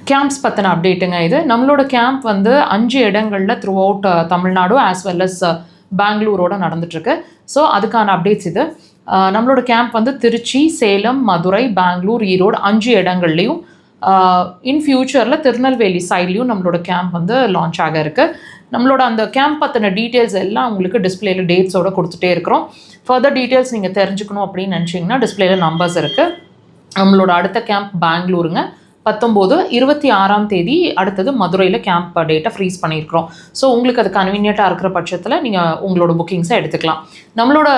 Camps பற்றின அப்டேட்டுங்க இது. நம்மளோட கேம்ப் வந்து 5 இடங்களில் throughout Tamil Nadu as well as பெங்களூரோட நடந்துட்டுருக்கு. ஸோ அதுக்கான அப்டேட்ஸ் இது. நம்மளோட கேம்ப் வந்து திருச்சி, சேலம், மதுரை, பெங்களூர், ஈரோடு 5 இடங்கள்லையும் இன் ஃபியூச்சரில் திருநெல்வேலி சைட்லையும் நம்மளோட கேம்ப் வந்து லான்ச் ஆக இருக்குது. நம்மளோட அந்த கேம்ப் பற்றின டீட்டெயில்ஸ் எல்லாம் உங்களுக்கு டிஸ்பிளேல டேட்ஸோடு கொடுத்துட்டே இருக்கிறோம். ஃபர்தர் டீட்டெயில்ஸ் நீங்கள் தெரிஞ்சுக்கணும் அப்படின்னு நினச்சிங்கன்னா டிஸ்பிளேல நம்பர்ஸ் இருக்குது. நம்மளோட அடுத்த கேம்ப் பெங்களூருங்க 19, 26ஆம் தேதி அடுத்தது மதுரையில் கேம்ப் டேட்டை ஃப்ரீஸ் பண்ணியிருக்கிறோம். ஸோ உங்களுக்கு அது கன்வீனியண்ட்டாக இருக்கிற பட்சத்தில் நீங்கள் உங்களோட புக்கிங்ஸை எடுத்துக்கலாம். நம்மளோட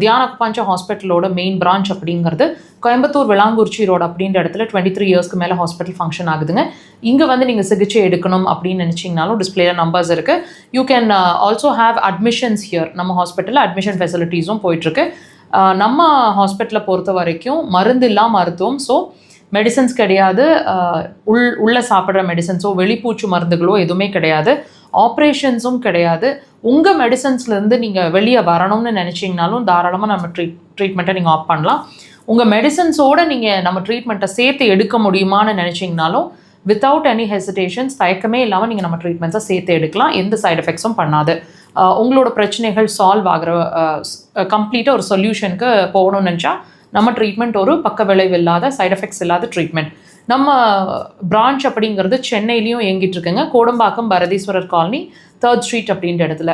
தியான அக்குபஞ்சர் ஹாஸ்பிட்டலோட மெயின் பிரான்ச் அப்படிங்கிறது கோயம்புத்தூர் விளாங்குறிச்சி ரோடு அப்படின்ற இடத்துல 23 இயர்ஸ்க்கு மேலே ஹாஸ்பிட்டல் ஃபங்க்ஷன் ஆகுதுங்க. இங்கே வந்து நீங்கள் சிகிச்சை எடுக்கணும் அப்படின்னு நினச்சிங்கனாலும் டிஸ்பிளேல நம்பர்ஸ் இருக்குது. You can also have admissions here. நம்ம ஹாஸ்பிட்டலில் அட்மிஷன் ஃபெசிலிட்டிஸும் போயிட்டுருக்கு. நம்ம ஹாஸ்பிட்டலை பொறுத்த வரைக்கும் மருந்து இல்லாமல் மருத்துவம். ஸோ மெடிசன்ஸ் கிடையாது, உள்ளே சாப்பிட்ற மெடிசன்ஸோ வெளிப்பூச்சு மருந்துகளோ எதுவுமே கிடையாது, ஆப்ரேஷன்ஸும் கிடையாது. உங்கள் மெடிசன்ஸ்லேருந்து நீங்கள் வெளியே வரணும்னு நினச்சிங்கனாலும் தாராளமாக நம்ம ட்ரீட்மெண்ட்டை நீங்கள் ஆப் பண்ணலாம். உங்கள் மெடிசன்ஸோடு நீங்கள் நம்ம ட்ரீட்மெண்ட்டை சேர்த்து எடுக்க முடியுமான்னு நினச்சிங்கனாலும் வித்தவுட் எனி ஹெசிடேஷன்ஸ், தயக்கமே இல்லாமல் நீங்கள் நம்ம ட்ரீட்மெண்ட்ஸை சேர்த்து எடுக்கலாம். எந்த சைட் எஃபெக்ட்ஸும் பண்ணாது. உங்களோட பிரச்சனைகள் சால்வ் ஆகிற கம்ப்ளீட்டாக ஒரு சொல்யூஷனுக்கு போகணும்னு நினச்சா நம்ம ட்ரீட்மெண்ட் ஒரு பக்க விளைவு இல்லாத, சைட் எஃபெக்ட்ஸ் இல்லாத ட்ரீட்மெண்ட். நம்ம பிரான்ச் அப்படிங்கிறது சென்னையிலையும் இயங்கிட்டு இருக்குங்க. Kodambakkam Bharatheeswarar colony 3rd street அப்படின்ற இடத்துல.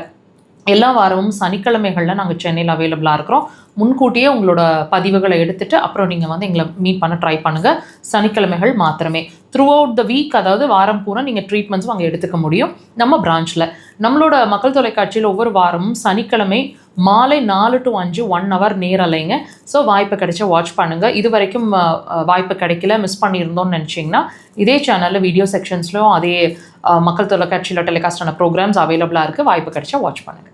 எல்லா வாரமும் சனிக்கிழமைகளில் நாங்கள் சென்னையில் அவைலபிளாக இருக்கிறோம். முன்கூட்டியே உங்களோட பதிவுகளை எடுத்துகிட்டு அப்புறம் நீங்கள் வந்து எங்களை மீட் பண்ண ட்ரை பண்ணுங்கள். சனிக்கிழமைகள் மாத்திரமே. த்ரூ அவுட் த வீக், அதாவது வாரம் பூரா நீங்கள் ட்ரீட்மெண்ட்ஸும் அங்கே எடுத்துக்க முடியும் நம்ம பிரான்ச்சில். நம்மளோட மக்கள் தொலைக்காட்சியில் ஒவ்வொரு வாரமும் சனிக்கிழமை மாலை 4 to 5 1 hour நேரலைங்க. ஸோ வாய்ப்பு கிடைச்சா வாட்ச் பண்ணுங்கள். இது வரைக்கும் வாய்ப்பு கிடைக்கல, மிஸ் பண்ணியிருந்தோன்னு நினச்சிங்கன்னா இதே சேனலில் வீடியோ செக்ஷன்ஸ்லையும் அதே மக்கள் தொலைக்காட்சியில் டெலிகாஸ்டான ப்ரோக்ராம்ஸ் அவைலபிளாக இருக்குது. வாய்ப்பு கிடைச்சா வாட்ச் பண்ணுங்கள்.